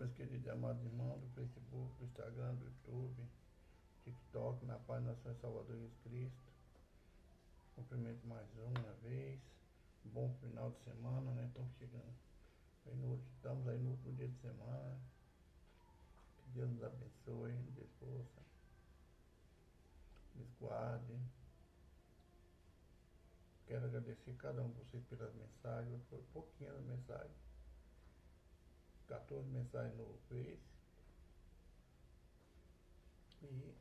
meus queridos amados irmãos do Facebook, do Instagram, do YouTube, TikTok, na paz do nosso Senhor Salvador Jesus Cristo. Cumprimento mais uma vez. Bom final de semana, né? Estamos chegando. Estamos aí no último dia de semana. Que Deus nos abençoe, nos dê força, nos guarde. Quero agradecer a cada um de vocês pelas mensagens. Foi pouquinhas mensagens. 14 mensagens no Face. E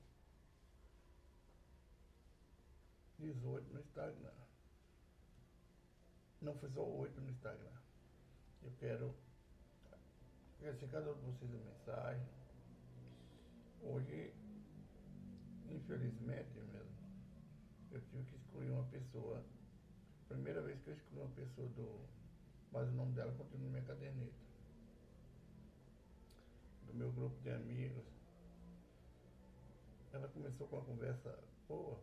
18 no Instagram. Não foi só 8 no Instagram. Eu quero agradecer a cada um de vocês a mensagem. Hoje, infelizmente mesmo, eu tive que excluir uma pessoa. Primeira vez que eu excluí uma pessoa mas o nome dela continua na minha caderneta. Do meu grupo de amigos. Ela começou com uma conversa boa,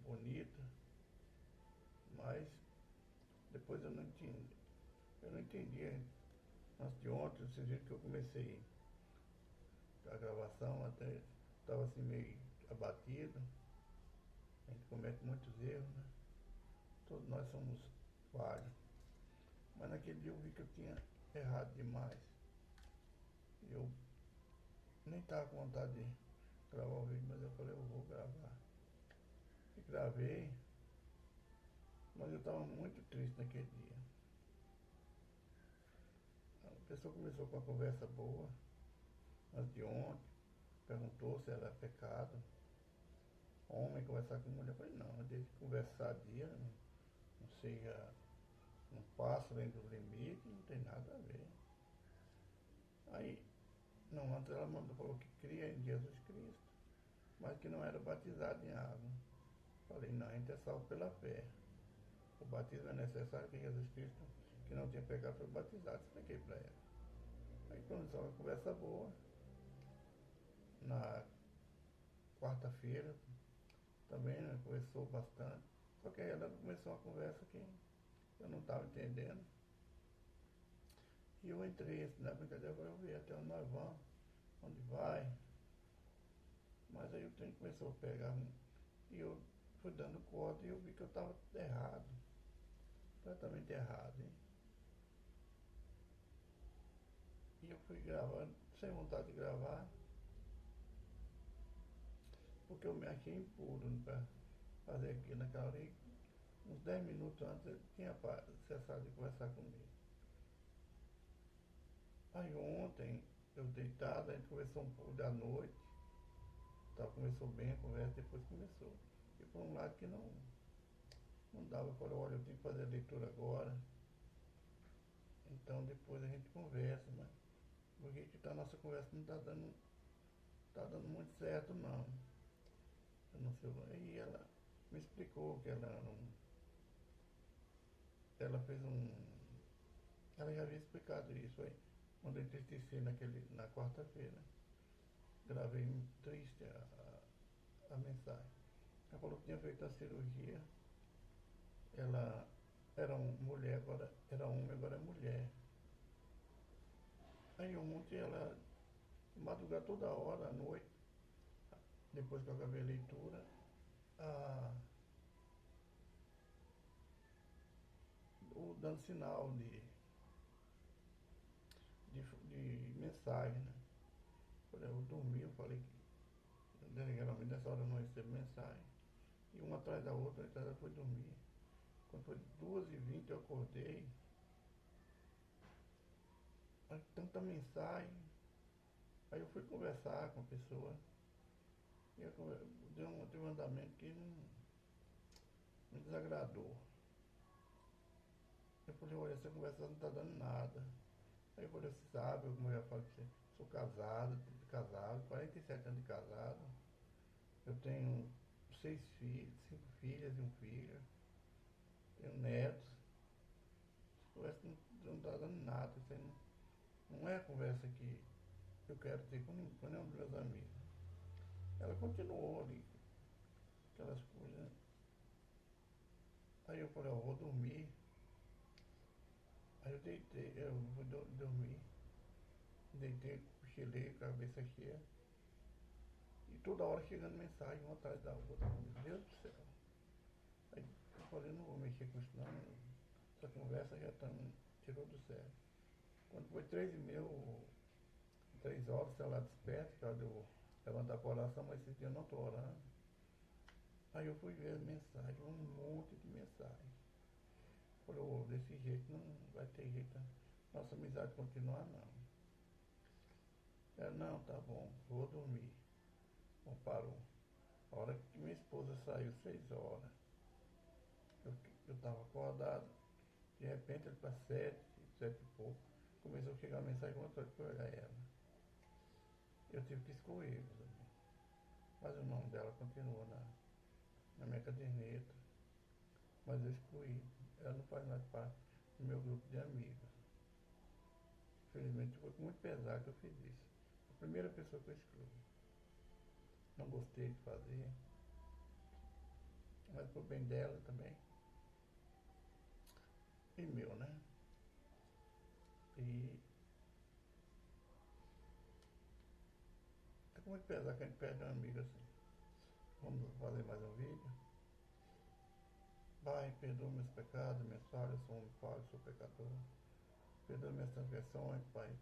bonita, mas depois eu não entendi. Eu não entendi. Antes de ontem, desse jeito que eu comecei a gravação, até estava assim meio abatido. A gente comete muitos erros, né? Todos nós somos falhos. Mas naquele dia eu vi que eu tinha errado demais. Eu nem estava com vontade de gravar o vídeo, mas eu falei, eu vou gravar. E gravei, mas eu estava muito triste naquele dia. A pessoa começou com uma conversa boa, antes de ontem, perguntou se era pecado. Homem conversar com mulher, eu falei, não, desde conversar dia, não seja, não passa além do limite, não tem nada a ver. Aí, não, antes ela falou que cria em Jesus Cristo, mas que não era batizado em água. Falei, não, a gente é salvo pela fé. O batismo é necessário que Jesus Cristo, que não tinha pecado, foi batizado. Expliquei para ela. Aí começou uma conversa boa. Na quarta-feira, também, né, conversou bastante. Só que aí ela começou uma conversa que eu não estava entendendo. E eu entrei assim, na brincadeira, eu ver até onde nós vamos, onde vai. Mas aí o trem começou a pegar e eu fui dando corda e eu vi que eu estava errado. Completamente errado, hein? E eu fui gravando, sem vontade de gravar, porque eu me achei impuro para fazer aquilo naquela hora. E uns 10 minutos antes ele tinha cessado de conversar comigo. Aí ontem, eu deitado, a gente conversou um pouco da noite. Começou bem a conversa, depois começou. E por um lado que não dava, eu falei, olha, eu tenho que fazer a leitura agora. Então depois a gente conversa, mas porque que a nossa conversa não tá dando muito certo não. Eu não sei. Aí ela me explicou que ela fez ela já havia explicado isso aí. Quando eu entristeci na quarta-feira. Gravei triste a mensagem. Ela falou que tinha feito a cirurgia. Ela era mulher, agora era homem, agora é mulher. Aí ontem ela, madrugada toda hora, à noite, depois que eu acabei a leitura, dando sinal de mensagem, né? Eu dormi, eu falei que geralmente nessa hora eu não recebo mensagem. E uma atrás da outra, ela foi dormir. Quando foi 2h20 eu acordei. Aí, tanta mensagem. Aí eu fui conversar com a pessoa. E eu teve um andamento que não me desagradou. Eu falei, olha, essa conversa não está dando nada. Aí eu falei, você sabe, como eu já falei pra você, sou casado, 47 anos de casado. Eu tenho 6 filhos, 5 filhas e um filho. Tenho netos. Essa conversa não está dando nada. Isso aí não é a conversa que eu quero ter com nenhum dos meus amigos. Ela continuou ali, aquelas coisas. Aí eu falei, ó, vou dormir. Aí eu deitei, eu vou dormir. deitei, cochilei, cabeça cheia. E toda hora chegando mensagem, uma atrás da outra. Meu Deus do céu. Aí eu falei, não vou mexer com isso não. Essa conversa já tirou do sério. Quando foi 3h30, 3 horas, sei lá, desperto, que hora de eu levantar para oração, mas esse dia eu não estou orando. Aí eu fui ver as mensagens, um monte de mensagem. Falei, oh, desse jeito não vai ter jeito, nossa amizade continuar não. Ela, não, tá bom, vou dormir. Bom, parou. A hora que minha esposa saiu, 6 horas, eu estava acordado, de repente ele para 7, 7 e pouco, começou a chegar a mensagem, quando eu fui olhar ela. Eu tive que excluir, mas o nome dela continua na minha caderneta, mas eu excluí. Ela não faz mais parte do meu grupo de amigos. Infelizmente foi com muito pesar que eu fiz isso. A primeira pessoa que eu excluí. Não gostei de fazer, mas pro bem dela também. E meu, né? E é com muito pesar que a gente perde um amigo assim. Vamos fazer mais um vídeo. Pai, perdoa meus pecados, minhas falhas, sou um falho, sou pecador. Perdoa minhas transgressões, Pai,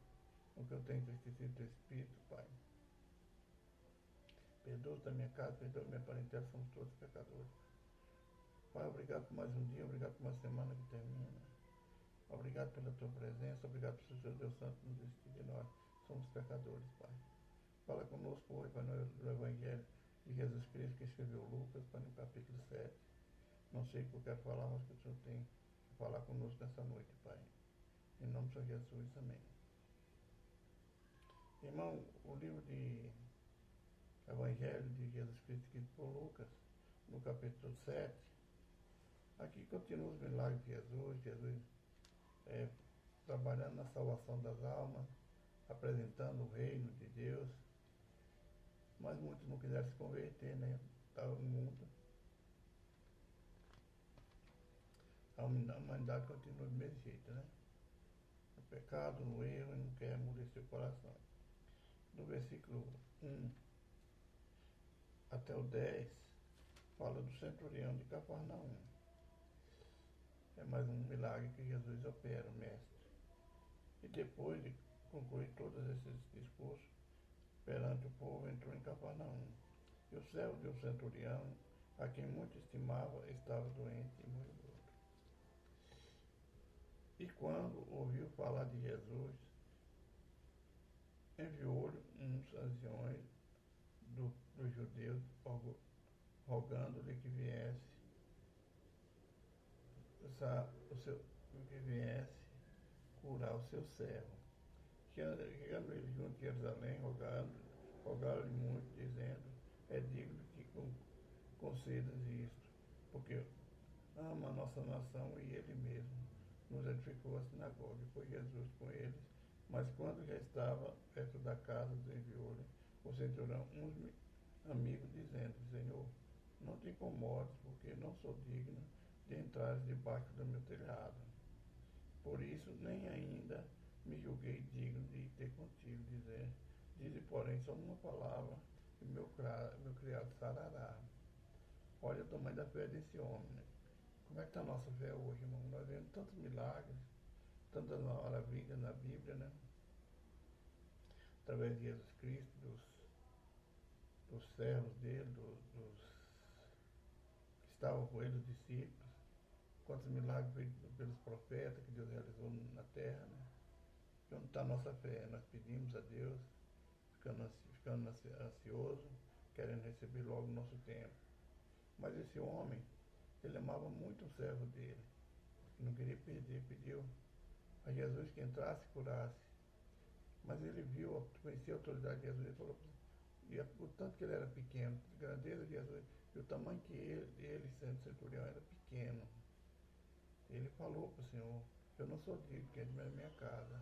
o que eu tenho entristecido do Espírito, Pai. Perdoa da minha casa, perdoa minha parentela, somos todos pecadores. Pai, obrigado por mais um dia, obrigado por uma semana que termina. Obrigado pela tua presença, obrigado por seu Deus Santo nos assistir de nós. Somos pecadores, Pai. Fala conosco hoje, Pai, no Evangelho de Jesus Cristo, que escreveu Lucas, Pai, no capítulo 7. Não sei o que eu quero falar, mas que o Senhor tem que falar conosco nessa noite, Pai. Em nome de Jesus, amém. Irmão, o livro de Evangelho de Jesus Cristo, escrito por Lucas, no capítulo 7, aqui continua os milagres de Jesus trabalhando na salvação das almas, apresentando o reino de Deus, mas muitos não quiseram se converter, né? Estava no mundo. A humanidade continua do mesmo jeito, né? No pecado, no erro, e não quer amolecer o coração. Do versículo 1 até o 10, fala do centurião de Cafarnaum. É mais um milagre que Jesus opera, o mestre. E depois de concluir todos esses discursos perante o povo, entrou em Cafarnaum. E o servo de um centurião, a quem muito estimava, estava doente e moribund. E quando ouviu falar de Jesus, enviou-lhe uns anciões dos judeus, rogando-lhe que viesse curar o seu servo. Chegando ele junto de Jerusalém, rogaram-lhe muito, dizendo, é digno que concedas isto, porque ama a nossa nação e ele mesmo nos edificou a sinagoga. E foi Jesus com eles, mas quando já estava perto da casa, enviou-lhe o centurião uns amigos, dizendo, Senhor, não te incomodes, porque não sou digno de entrar debaixo do meu telhado. Por isso, nem ainda me julguei digno de ter contigo, dize, porém, só uma palavra, e meu criado sarará. Olha o tamanho da fé desse homem, né? Como é que está a nossa fé hoje, irmão? Nós vemos tantos milagres, tantas maravilhas na Bíblia, né? Através de Jesus Cristo, dos servos dele, dos que estavam com ele, os discípulos. Quantos milagres pelos profetas que Deus realizou na terra, né? E onde está a nossa fé? Nós pedimos a Deus, ficando ansioso, querendo receber logo o nosso tempo. Mas esse homem, ele amava muito o servo dele, não queria perder, pediu a Jesus que entrasse e curasse. Mas ele conhecia a autoridade de Jesus, ele falou, e o tanto que ele era pequeno, a grandeza de Jesus, e o tamanho que ele sendo centurião, era pequeno. Ele falou para o Senhor, eu não sou digno que entre na minha casa,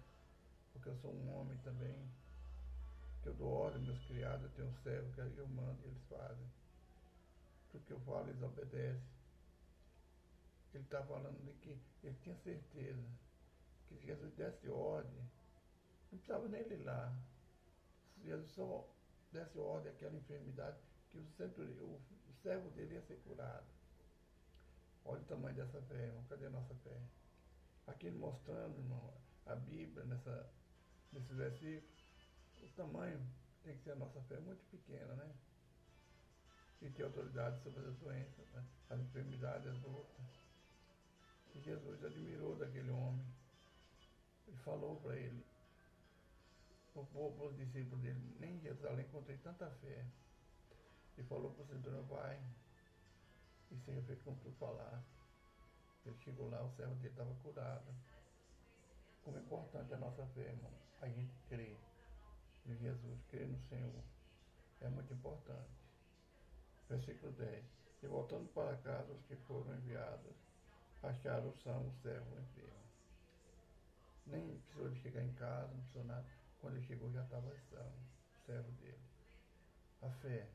porque eu sou um homem também, que eu dou ordem aos meus criados, eu tenho um servo que eu mando e eles fazem. Tudo que eu falo, eles obedecem. Ele está falando de que ele tinha certeza que se Jesus desse ordem, não precisava estava nele lá. Se ele só desse ordem àquela enfermidade, que o servo dele ia ser curado. Olha o tamanho dessa fé, irmão. Cadê a nossa fé? Aqui mostrando, irmão, a Bíblia, nesse versículo, o tamanho tem que ser a nossa fé muito pequena, né? E ter autoridade sobre as doenças, né? As enfermidades, as lutas. E Jesus admirou daquele homem. Ele falou para ele, para os discípulos dele, nem em Jerusalém encontrei tanta fé. Ele falou para o centurião, vai, e seja feito como tu falaste. Ele chegou lá, o servo dele estava curado. Como é importante a nossa fé, irmão. A gente crê em Jesus, crê no Senhor. É muito importante. Versículo 10. E voltando para casa, os que foram enviados acharam o servo enfermo. Nem precisou de chegar em casa, não precisou nada. Quando ele chegou já estava são, o servo dele. A fé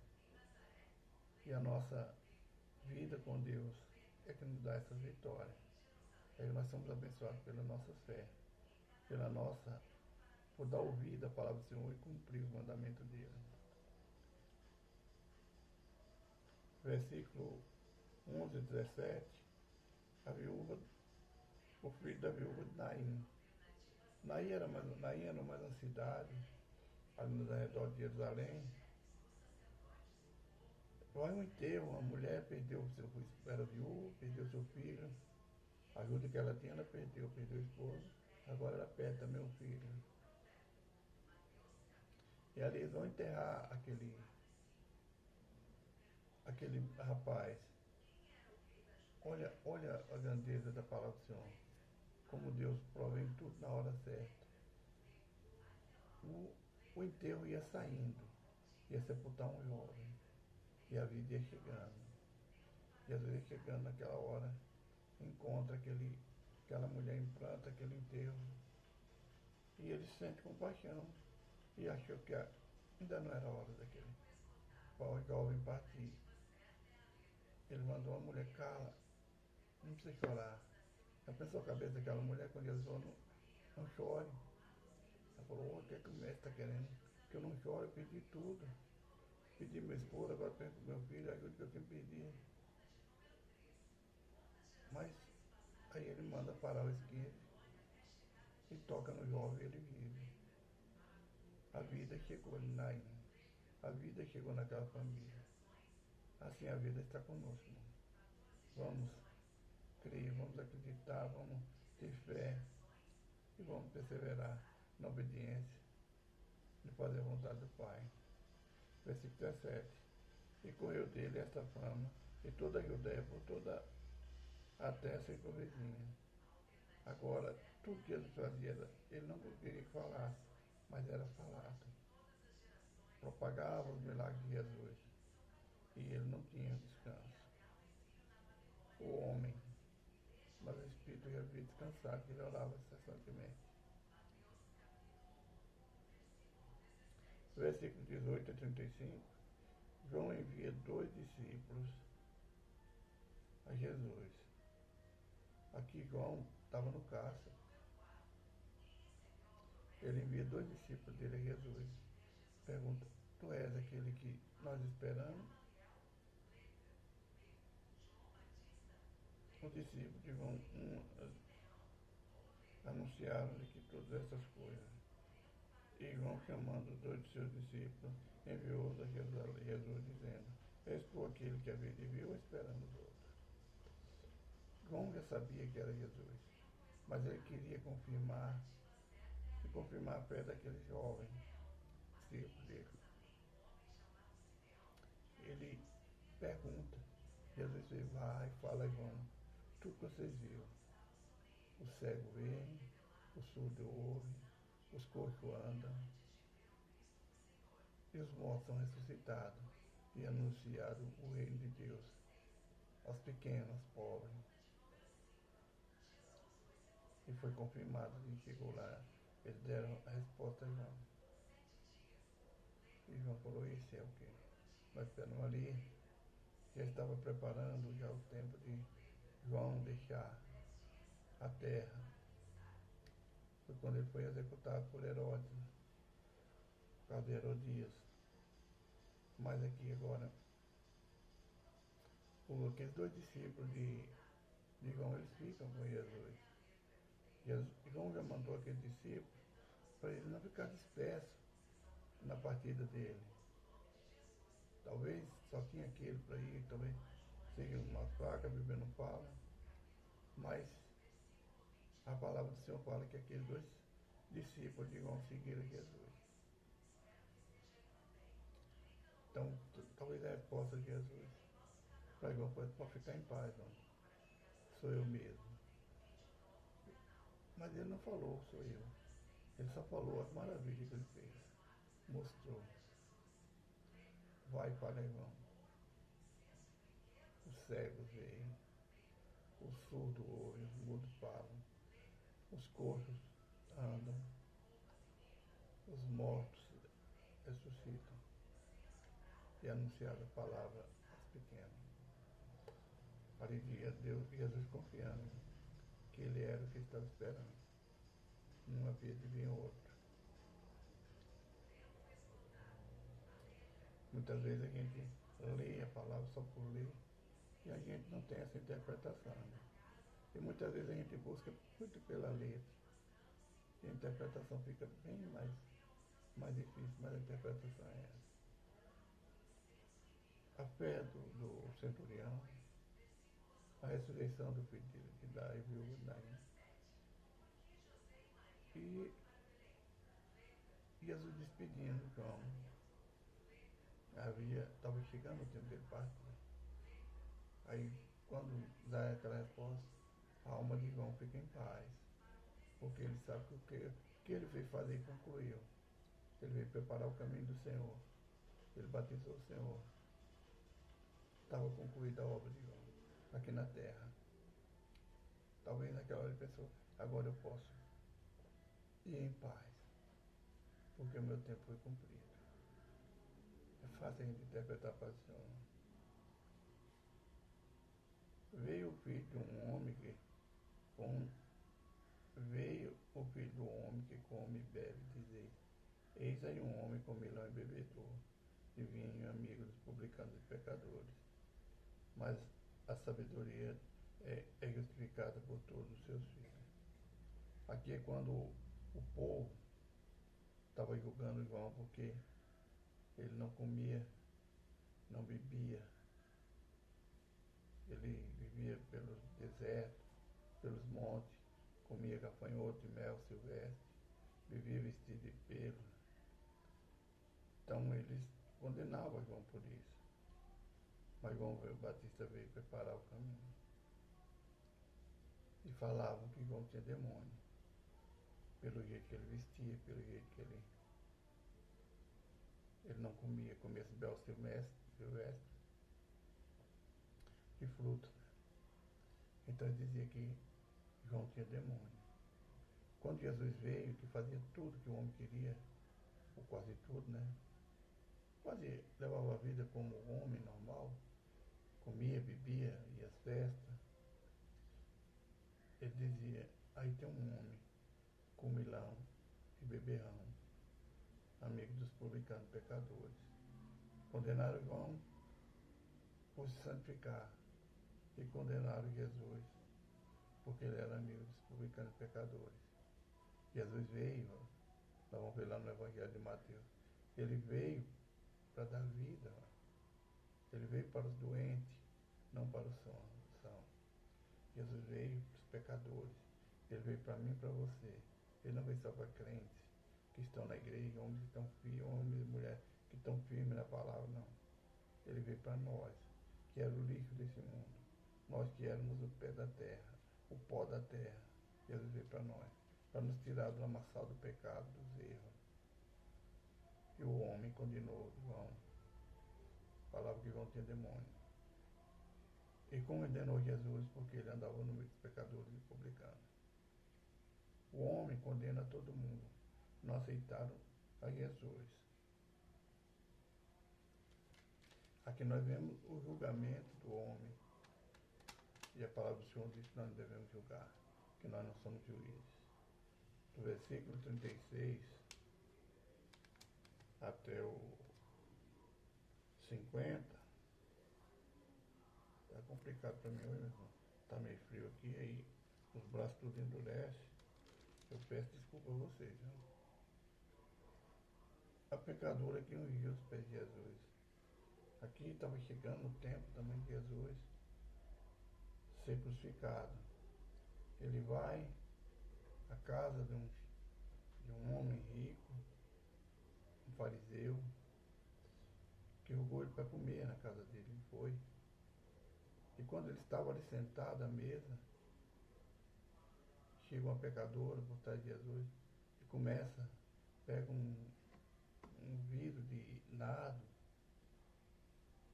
e a nossa vida com Deus é que nos dá essas vitórias. É que nós somos abençoados pela nossa fé, por dar ouvido à palavra do Senhor e cumprir os mandamentos dele. Versículo 11 e 17, o filho da viúva de Naim. Naim era mais uma cidade, ali no redor de Jerusalém. Vai um enterro, a mulher perdeu era viúva, perdeu seu filho, a ajuda que ela tinha, ela perdeu o esposo, agora ela perde também o filho. E ali eles vão enterrar aquele rapaz. Olha a grandeza da palavra do Senhor, como Deus provém tudo na hora certa. O enterro ia saindo, ia sepultar um jovem, e a vida ia chegando. Jesus ia chegando naquela hora, encontra aquela mulher em planta, aquele enterro, e ele sente compaixão, e achou que ainda não era hora daquele jovem partir. Ele mandou a mulher, cala, não precisa chorar. Já pensou a cabeça daquela mulher quando Jesus falou, não chore. Ela falou, o que é que o mestre está querendo? Que eu não chore, eu pedi tudo. Pedi minha esposa, agora penso pro meu filho, ajuda que eu tenho pedido. Mas aí ele manda parar o esquerdo e toca no jovem e ele vive. A vida chegou ali na ilha. A vida chegou naquela família. Assim a vida está conosco, irmão. Vamos crer, vamos acreditar, vamos ter fé e vamos perseverar na obediência de fazer a vontade do Pai. Versículo 17. E correu dele esta fama, e toda a Judéia, por toda a terra circunvizinha. Agora, tudo que ele fazia, ele não queria que falasse, mas era falado. Propagava os milagres de Jesus. E ele não tinha descanso. O homem, mas o Espírito já havia descansado, que ele orava incessantemente. Versículo 18 a 35. João envia 2 discípulos a Jesus. Aqui João estava no caça. Ele envia 2 discípulos dele a Jesus. Pergunta, tu és aquele que nós esperamos? Os discípulos de João anunciaram-lhe que todas essas coisas. E João, chamando 2 de seus discípulos, enviou-os a Jesus, dizendo, és tu aquele que havia de vir ou esperamos outro? João já sabia que era Jesus, mas ele queria confirmar a fé daquele jovem discípulo dele. Ele pergunta, Jesus vai e fala a João, tudo que vocês viram, o cego vê, o surdo ouve, os coxos andam, e os mortos são ressuscitados, e anunciado o reino de Deus aos pequenos, aos pobres. E foi confirmado, e chegou lá, eles deram a resposta a João. E João falou, esse é o que nós esperamos ali. Já estava preparando já o tempo de João deixar a terra. Foi quando ele foi executado por Herodes. causa de Herodias. Mas aqui agora, aqueles dois discípulos de João, eles ficam com Jesus. João já mandou aquele discípulo para ele não ficar disperso na partida dele. Talvez só tinha aquele para ir, talvez seja uma fraca, a Bíblia não fala, mas a palavra do Senhor fala que aqueles dois discípulos de João seguiram Jesus. Então, talvez a resposta de Jesus para João foi: pode ficar em paz, não. Sou eu mesmo. Mas ele não falou, sou eu. Ele só falou as maravilhas que ele fez. Mostrou. Vai para João. Os cegos veem, os surdos ouvem, os mudos falam, os coxos andam, os mortos ressuscitam. E anunciada a palavra aos pequenos. Parecia Deus, Jesus confiando que ele era o que estava esperando. Não havia de vir outro. Muitas vezes a gente lê a palavra só por ler e a gente não tem essa interpretação. Né? E muitas vezes a gente busca muito pela letra. E a interpretação fica bem mais difícil, mas a interpretação é essa. A fé do centurião, a ressurreição do filho de Dai, viúva de Naim. E Jesus despedindo João. Estava chegando o tempo dele partir. Aí, quando dá aquela resposta, a alma de João fica em paz. Porque ele sabe que o que ele veio fazer concluiu. Ele veio preparar o caminho do Senhor. Ele batizou o Senhor. Estava concluída a obra de João aqui na terra. Talvez naquela hora ele pensou: agora eu posso ir em paz, porque o meu tempo foi cumprido. É fácil a gente interpretar para o Senhor. Veio o filho de um homem veio o filho do homem que come e bebe, dizer: eis aí um homem comilão e bebedor, de vinho, amigo dos publicanos e pecadores. Mas a sabedoria é justificada por todos os seus filhos. Aqui é quando o povo estava julgando João porque ele não comia, não bebia. Ele vivia pelos desertos, pelos montes, comia gafanhoto e mel silvestre, vivia vestido de pelo. Então eles condenavam João por isso. Mas João Batista veio preparar o caminho. E falavam que João tinha demônio, pelo jeito que ele vestia, pelo jeito que ele não comia esse bel silvestre de frutos. Então ele dizia que João tinha demônio. Quando Jesus veio, que fazia tudo que o homem queria, ou quase tudo, né? Quase levava a vida como um homem normal, comia, bebia, ia às festas. Ele dizia: aí tem um homem comilão e beberrão, amigo dos publicanos pecadores. Condenaram João por se santificar e condenaram Jesus porque ele era amigo dos publicanos pecadores. Jesus veio, nós vamos ver lá no Evangelho de Mateus, ele veio para dar vida, ele veio para os doentes, não para os sãos. Jesus veio para os pecadores, ele veio para mim e para você. Ele não veio só para crentes que estão na igreja, homens e mulheres que estão firmes na palavra, não. Ele veio para nós, que era o lixo desse mundo. Nós que éramos o pé da terra, o pó da terra. Jesus veio para nós, para nos tirar do lamaçal do pecado, dos erros. E o homem condenou João. Falava que João tinha demônio. E condenou Jesus porque ele andava no meio dos pecadores e publicanos. O homem condena todo mundo. Não aceitaram a Jesus. Aqui nós vemos o julgamento do homem. E a palavra do Senhor diz que nós não devemos julgar, que nós não somos juízes. No versículo 36, a 50, tá complicado para mim hoje, meu irmão. Tá meio frio aqui, aí os braços tudo endurecem. Eu peço desculpa a vocês, viu? A pecadora que ungiu os pés de Jesus. Aqui estava chegando o tempo também de Jesus ser crucificado. Ele vai à casa de um homem rico, um fariseu, que rogou ele para comer na casa dele. Ele foi. E quando ele estava ali sentado à mesa, chega uma pecadora por trás de Jesus e começa, pega um vidro de nardo,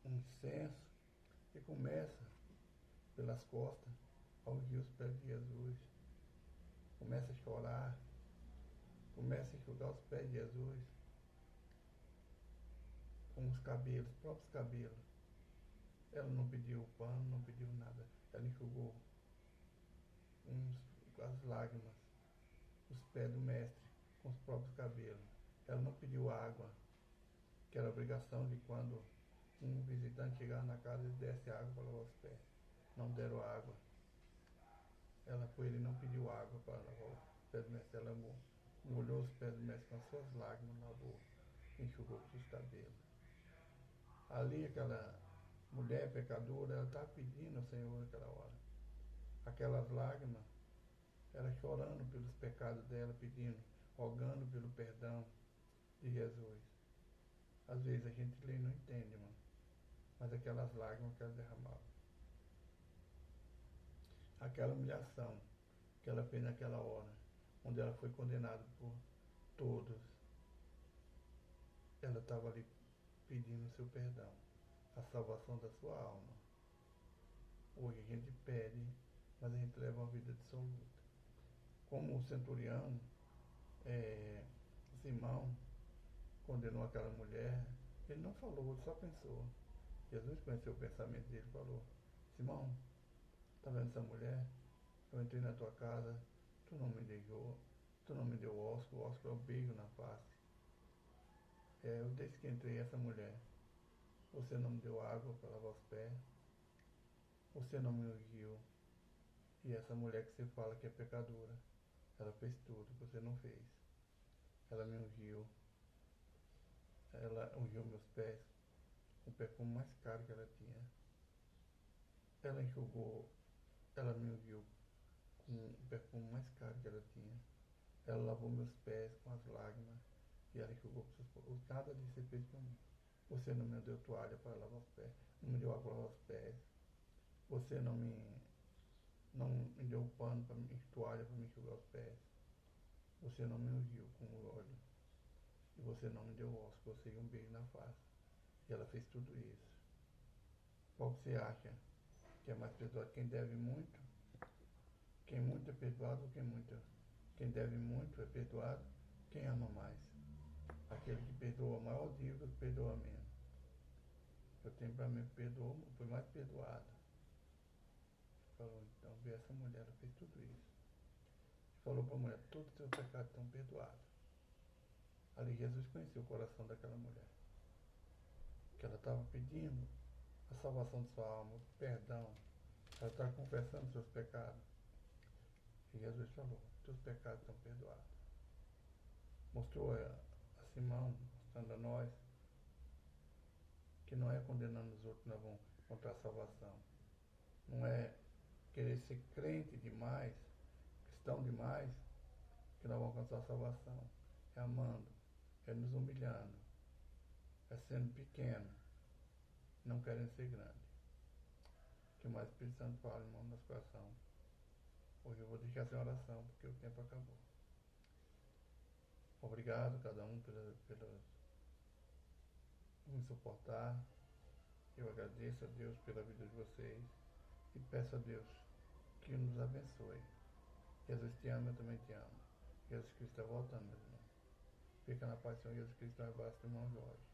um incenso, e começa pelas costas a ungir os pés de Jesus. Começa a chorar, começa a enxugar os pés de Jesus com os cabelos, os próprios cabelos. Ela não pediu pano, não pediu nada. Ela enxugou com as lágrimas os pés do mestre com os próprios cabelos. Ela não pediu água, que era a obrigação de quando um visitante chegava na casa e desse água para lavar os pés. Não deram água. Ela foi, ele não pediu água para lavar os pés do mestre. Ela molhou os pés do mestre com as suas lágrimas, lavou, enxugou com os cabelos. Ali aquela mulher pecadora, ela estava pedindo ao Senhor naquela hora. Aquelas lágrimas, ela chorando pelos pecados dela, pedindo, rogando pelo perdão de Jesus. Às vezes a gente lê e não entende, mano. Mas aquelas lágrimas que ela derramava. Aquela humilhação que ela fez naquela hora, onde ela foi condenada por todos. Ela estava ali pedindo o seu perdão, a salvação da sua alma. Hoje a gente pede, mas a gente leva uma vida dissoluta. Como o centurião, Simão, condenou aquela mulher, ele não falou, ele só pensou. Jesus conheceu o pensamento dele e falou: Simão, está vendo essa mulher? Eu entrei na tua casa, tu não me deixou, tu não me deu o ósculo é o beijo na face. Desde que entrei essa mulher, você não me deu água para lavar os pés, você não me ungiu. E essa mulher que você fala que é pecadora, ela fez tudo que você não fez. Ela me ungiu, ela ungiu meus pés com o perfume mais caro que ela tinha. Ela enxugou, ela me ungiu com o perfume mais caro que ela tinha. Ela lavou meus pés com as lágrimas e ela enxugou com seus pés. Nada disso você fez para mim. Você não me deu toalha para lavar os pés, não me deu água para lavar os pés. Você não me deu pano, toalha para me enxugar os pés. Você não me ungiu com óleo. E você não me deu ósculo, você deu um beijo na face. E ela fez tudo isso. Qual você acha que é mais perdoado? Quem deve muito? Quem muito é perdoado, quem deve muito é perdoado, quem ama mais? Aquele que perdoa a maior dívida, perdoa menos. Eu tenho para mim que perdoou, foi mais perdoado. Falou, então, vê essa mulher, ela fez tudo isso. Falou para a mulher, todos os seus pecados estão perdoados. Ali Jesus conheceu o coração daquela mulher. Que ela estava pedindo a salvação de sua alma, o perdão. Ela estava confessando seus pecados. E Jesus falou, seus pecados estão perdoados. Mostrou a Simão, mostrando a nós, que não é condenando os outros que nós vamos encontrar salvação. Não é querer ser crente demais, cristão demais, que nós vamos alcançar a salvação. É amando, é nos humilhando, é sendo pequeno, não querendo ser grande. Que mais o Espírito Santo fala, irmão, no nosso coração. Hoje eu vou deixar sem oração, porque o tempo acabou. Obrigado cada um pelo me suportar. Eu agradeço a Deus pela vida de vocês e peço a Deus que nos abençoe. Jesus te ama, eu também te amo. Jesus Cristo está voltando, meu irmão. Fica na paz do Senhor Jesus Cristo, um abraço do irmão Jorge.